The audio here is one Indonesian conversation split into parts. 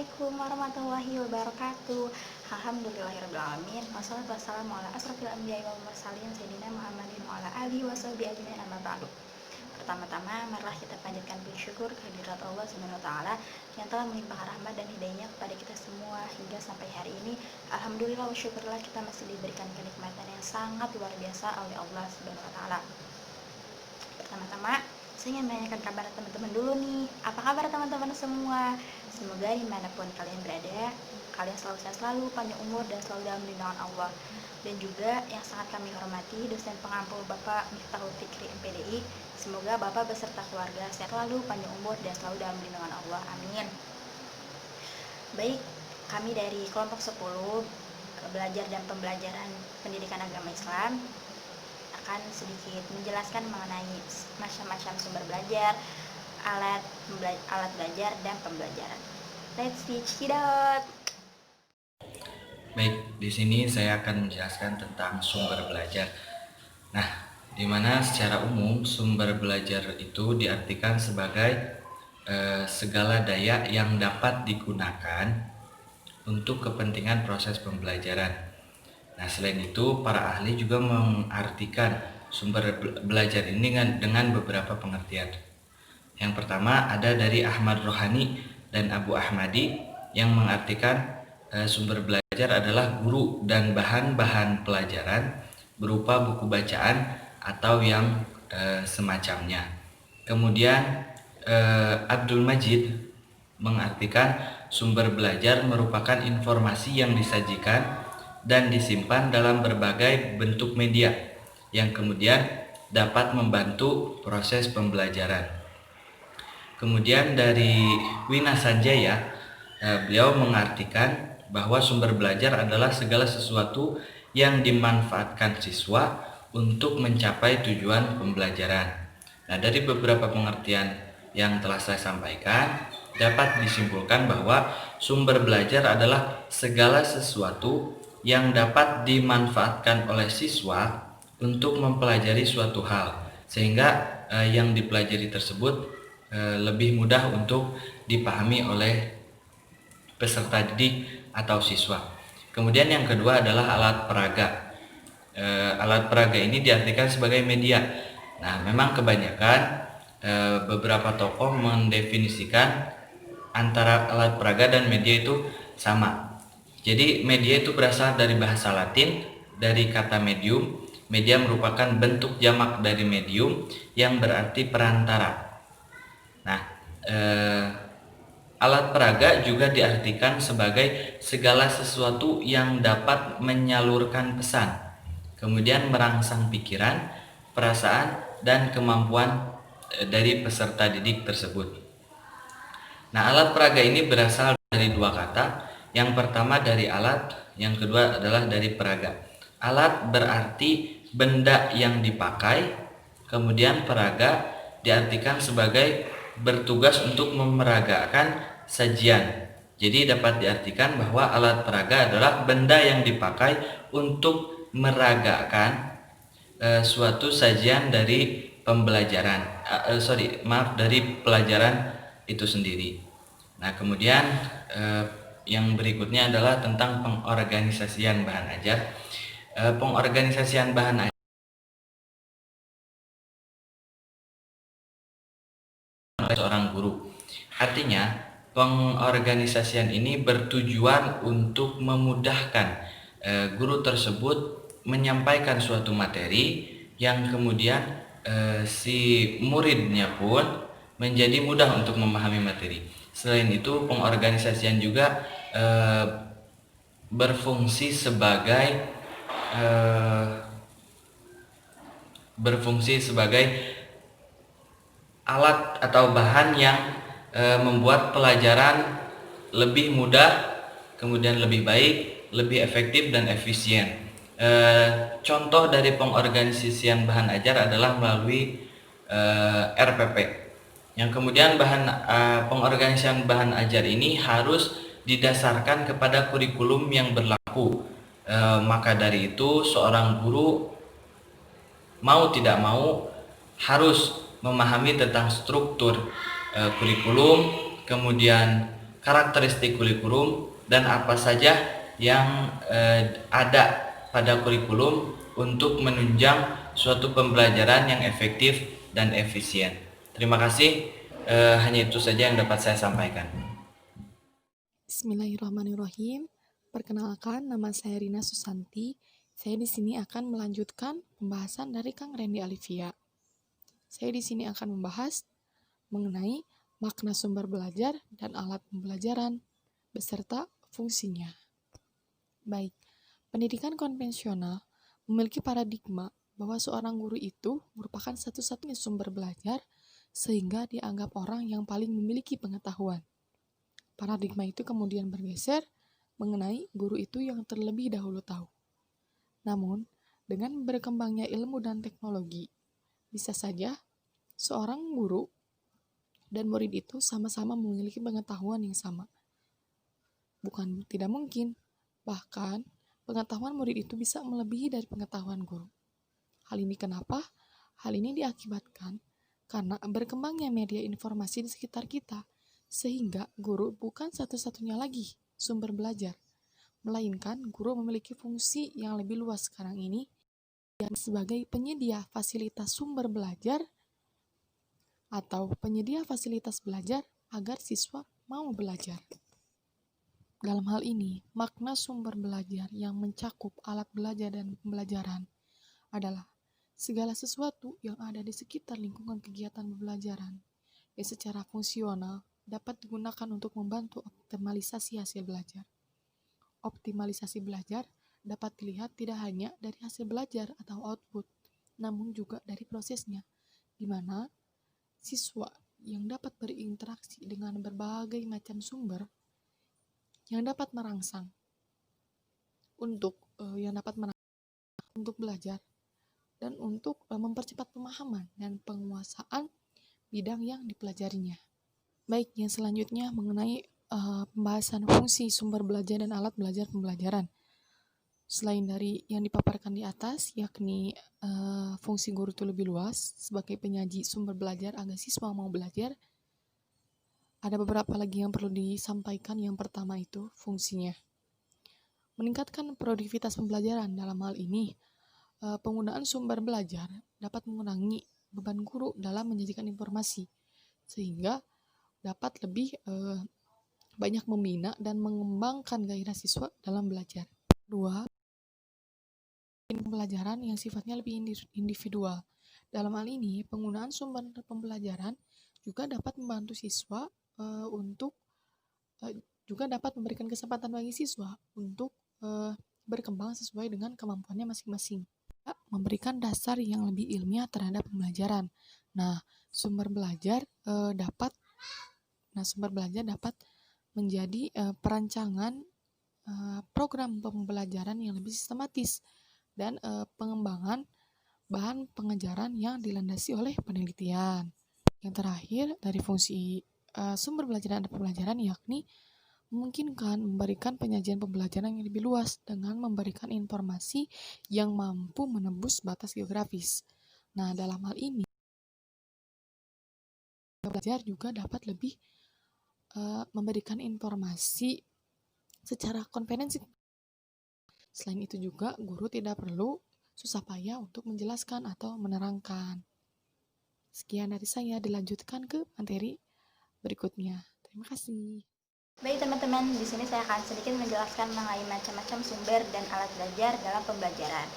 Assalamualaikum warahmatullahi wabarakatuh. Alhamdulillahirrahmanirrahim. Wassalatu wassalamu ala asrofil anbiya'i wal mursalin Sayyidina Muhammadin wa ala alihi wa sahbihi ajmain amma ba'du. Pertama-tama, marilah kita panjatkan puji syukur kehadirat Allah Subhanahu wa taala yang telah melimpahkan rahmat dan hidayahnya kepada kita semua hingga sampai hari ini. Alhamdulillah wa syukurlah kita masih diberikan kenikmatan yang sangat luar biasa oleh Allah Subhanahu wa taala. Pertama-tama, saya ingin menanyakan kabar teman-teman dulu nih. Apa kabar teman-teman semua? Semoga dimanapun kalian berada, kalian selalu sehat selalu, panjang umur, dan selalu dalam lindungan Allah. Dan juga yang sangat kami hormati, dosen pengampu Bapak Miftahul Fikri MPDI. Semoga Bapak beserta keluarga sehat selalu, panjang umur, dan selalu dalam lindungan Allah. Amin. Baik, kami dari kelompok 10 belajar dan pembelajaran pendidikan agama Islam akan sedikit menjelaskan mengenai macam-macam sumber belajar, alat belajar, dan pembelajaran. Let's teach it out. Baik, di sini saya akan menjelaskan tentang sumber belajar. Nah, di mana secara umum sumber belajar itu diartikan sebagai segala daya yang dapat digunakan untuk kepentingan proses pembelajaran. Nah, selain itu, para ahli juga mengartikan sumber belajar ini dengan beberapa pengertian. Yang pertama ada dari Ahmad Rohani dan Abu Ahmadi yang mengartikan sumber belajar adalah guru dan bahan-bahan pelajaran berupa buku bacaan atau yang semacamnya. Kemudian Abdul Majid mengartikan sumber belajar merupakan informasi yang disajikan dan disimpan dalam berbagai bentuk media yang kemudian dapat membantu proses pembelajaran. Kemudian dari Wina Sanjaya, beliau mengartikan bahwa sumber belajar adalah segala sesuatu yang dimanfaatkan siswa untuk mencapai tujuan pembelajaran. Nah, dari beberapa pengertian yang telah saya sampaikan, dapat disimpulkan bahwa sumber belajar adalah segala sesuatu yang dapat dimanfaatkan oleh siswa untuk mempelajari suatu hal, sehingga yang dipelajari tersebut lebih mudah untuk dipahami oleh peserta didik atau siswa. Kemudian yang kedua adalah alat peraga. Alat peraga ini diartikan sebagai media. Nah, memang kebanyakan beberapa tokoh mendefinisikan antara alat peraga dan media itu sama. Jadi media itu berasal dari bahasa Latin, dari kata medium. Media merupakan bentuk jamak dari medium yang berarti perantara. Nah, alat peraga juga diartikan sebagai segala sesuatu yang dapat menyalurkan pesan, kemudian merangsang pikiran, perasaan, dan kemampuan dari peserta didik tersebut. Nah, alat peraga ini berasal dari dua kata. Yang pertama dari alat, yang kedua adalah dari peraga. Alat berarti benda yang dipakai, kemudian peraga diartikan sebagai bertugas untuk memeragakan sajian. Jadi dapat diartikan bahwa alat peraga adalah benda yang dipakai untuk meragakan suatu sajian dari pembelajaran, dari pelajaran itu sendiri. Nah, kemudian yang berikutnya adalah tentang pengorganisasian bahan ajar. Pengorganisasian bahan ajar oleh seorang guru. Artinya, pengorganisasian ini bertujuan untuk memudahkan guru tersebut menyampaikan suatu materi yang kemudian si muridnya pun menjadi mudah untuk memahami materi. Selain itu, pengorganisasian juga berfungsi sebagai alat atau bahan yang membuat pelajaran lebih mudah, kemudian lebih baik, lebih efektif dan efisien. Contoh dari pengorganisasian bahan ajar adalah melalui RPP. Yang kemudian pengorganisasian bahan ajar ini harus didasarkan kepada kurikulum yang berlaku. Maka dari itu seorang guru mau tidak mau harus memahami tentang struktur kurikulum, kemudian karakteristik kurikulum dan apa saja yang ada pada kurikulum untuk menunjang suatu pembelajaran yang efektif dan efisien. Terima kasih, hanya itu saja yang dapat saya sampaikan. Bismillahirrahmanirrahim. Perkenalkan, nama saya Rina Susanti. Saya di sini akan melanjutkan pembahasan dari Kang Randy Alivia. Saya di sini akan membahas mengenai makna sumber belajar dan alat pembelajaran beserta fungsinya. Baik, pendidikan konvensional memiliki paradigma bahwa seorang guru itu merupakan satu-satunya sumber belajar sehingga dianggap orang yang paling memiliki pengetahuan. Paradigma itu kemudian bergeser mengenai guru itu yang terlebih dahulu tahu. Namun, dengan berkembangnya ilmu dan teknologi, bisa saja seorang guru dan murid itu sama-sama memiliki pengetahuan yang sama. Bukan tidak mungkin, bahkan pengetahuan murid itu bisa melebihi dari pengetahuan guru. Hal ini kenapa? Hal ini diakibatkan karena berkembangnya media informasi di sekitar kita, sehingga guru bukan satu-satunya lagi sumber belajar, melainkan guru memiliki fungsi yang lebih luas sekarang ini, yang sebagai penyedia fasilitas sumber belajar atau penyedia fasilitas belajar agar siswa mau belajar. Dalam hal ini, makna sumber belajar yang mencakup alat belajar dan pembelajaran adalah segala sesuatu yang ada di sekitar lingkungan kegiatan pembelajaran yang secara fungsional dapat digunakan untuk membantu optimalisasi hasil belajar. Optimalisasi belajar dapat dilihat tidak hanya dari hasil belajar atau output, namun juga dari prosesnya, di mana siswa yang dapat berinteraksi dengan berbagai macam sumber yang dapat merangsang untuk belajar dan untuk mempercepat pemahaman dan penguasaan bidang yang dipelajarinya. Baik, yang selanjutnya mengenai pembahasan fungsi sumber belajar dan alat belajar pembelajaran. Selain dari yang dipaparkan di atas, yakni fungsi guru itu lebih luas sebagai penyaji sumber belajar agar siswa mau belajar, ada beberapa lagi yang perlu disampaikan. Yang pertama itu fungsinya. Meningkatkan produktivitas pembelajaran. Dalam hal ini, penggunaan sumber belajar dapat mengurangi beban guru dalam menyajikan informasi, sehingga dapat lebih banyak membina dan mengembangkan gairah siswa dalam belajar. Kedua, pembelajaran yang sifatnya lebih individual. Dalam hal ini, penggunaan sumber pembelajaran juga dapat membantu siswa juga dapat memberikan kesempatan bagi siswa untuk berkembang sesuai dengan kemampuannya masing-masing. Memberikan dasar yang lebih ilmiah terhadap pembelajaran. Sumber belajar dapat menjadi perancangan program pembelajaran yang lebih sistematis dan pengembangan bahan pengajaran yang dilandasi oleh penelitian. Yang terakhir dari fungsi sumber belajar dan pembelajaran yakni memungkinkan memberikan penyajian pembelajaran yang lebih luas dengan memberikan informasi yang mampu menembus batas geografis. Dalam hal ini, belajar juga dapat lebih memberikan informasi secara konvensi. Selain itu juga, guru tidak perlu susah payah untuk menjelaskan atau menerangkan. Sekian dari saya, dilanjutkan ke materi berikutnya. Terima kasih. Baik teman-teman, di sini saya akan sedikit menjelaskan mengenai macam-macam sumber dan alat belajar dalam pembelajaran.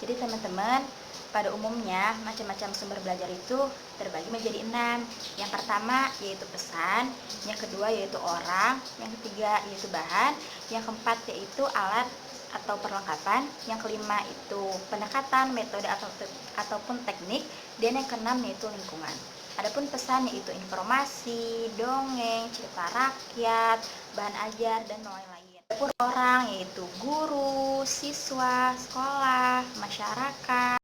Jadi teman-teman, pada umumnya macam-macam sumber belajar itu terbagi menjadi 6. Yang pertama yaitu pesan, yang kedua yaitu orang, yang ketiga yaitu bahan, yang keempat yaitu alat atau perlengkapan, yang kelima itu pendekatan, metode ataupun teknik, dan yang keenam yaitu lingkungan. Adapun pesan yaitu informasi, dongeng, cerita rakyat, bahan ajar, dan lain-lain. Adapun orang yaitu guru, siswa, sekolah, masyarakat.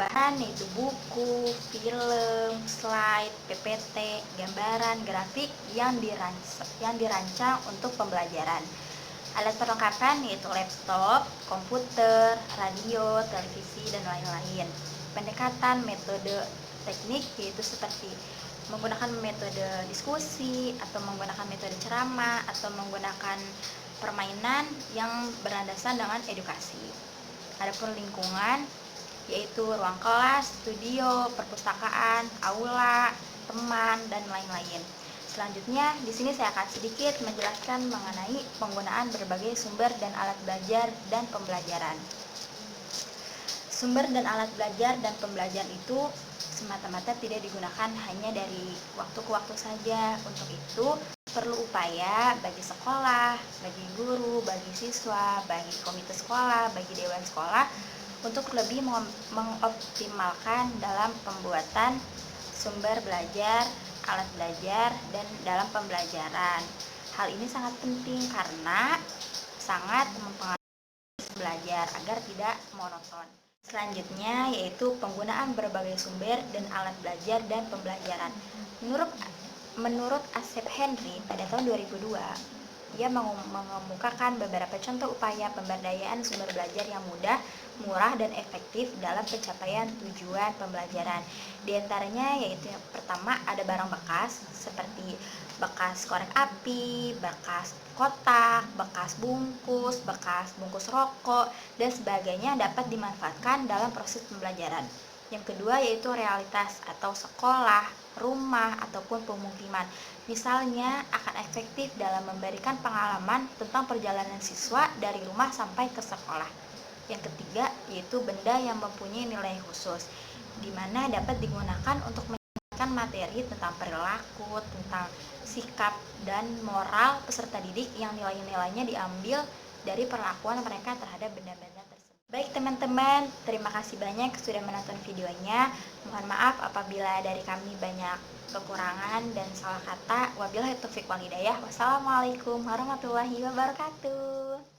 Bahan yaitu buku, film, slide, PPT, gambaran, grafik yang dirancang untuk pembelajaran. Alat perlengkapan yaitu laptop, komputer, radio, televisi, dan lain-lain. Pendekatan metode teknik yaitu seperti menggunakan metode diskusi, atau menggunakan metode ceramah, atau menggunakan permainan yang berlandasan dengan edukasi. Adapun lingkungan, yaitu ruang kelas, studio, perpustakaan, aula, teman, dan lain-lain. Selanjutnya, di sini saya akan sedikit menjelaskan mengenai penggunaan berbagai sumber dan alat belajar dan pembelajaran. Sumber dan alat belajar dan pembelajaran itu semata-mata tidak digunakan hanya dari waktu ke waktu saja. Untuk itu, perlu upaya bagi sekolah, bagi guru, bagi siswa, bagi komite sekolah, bagi dewan sekolah untuk lebih mengoptimalkan dalam pembuatan sumber belajar, alat belajar, dan dalam pembelajaran. Hal ini sangat penting karena sangat mempengaruhi belajar agar tidak monoton. Selanjutnya yaitu penggunaan berbagai sumber dan alat belajar dan pembelajaran. Menurut Asep Henry pada tahun 2002, ia mengemukakan beberapa contoh upaya pemberdayaan sumber belajar yang mudah, murah, dan efektif dalam pencapaian tujuan pembelajaran. Di antaranya yaitu yang pertama ada barang bekas seperti bekas korek api, bekas kotak, bekas bungkus rokok, dan sebagainya dapat dimanfaatkan dalam proses pembelajaran. Yang kedua yaitu realitas atau sekolah, rumah, ataupun pemukiman. Misalnya akan efektif dalam memberikan pengalaman tentang perjalanan siswa dari rumah sampai ke sekolah. Yang ketiga yaitu benda yang mempunyai nilai khusus, di mana dapat digunakan untuk menyampaikan materi tentang perilaku, tentang sikap dan moral peserta didik yang nilai-nilainya diambil dari perlakuan mereka terhadap benda-benda tersebut. Baik teman-teman, terima kasih banyak sudah menonton videonya. Mohon maaf apabila dari kami banyak kekurangan dan salah kata. Wabillahi taufiq wal hidayah. Wassalamualaikum warahmatullahi wabarakatuh.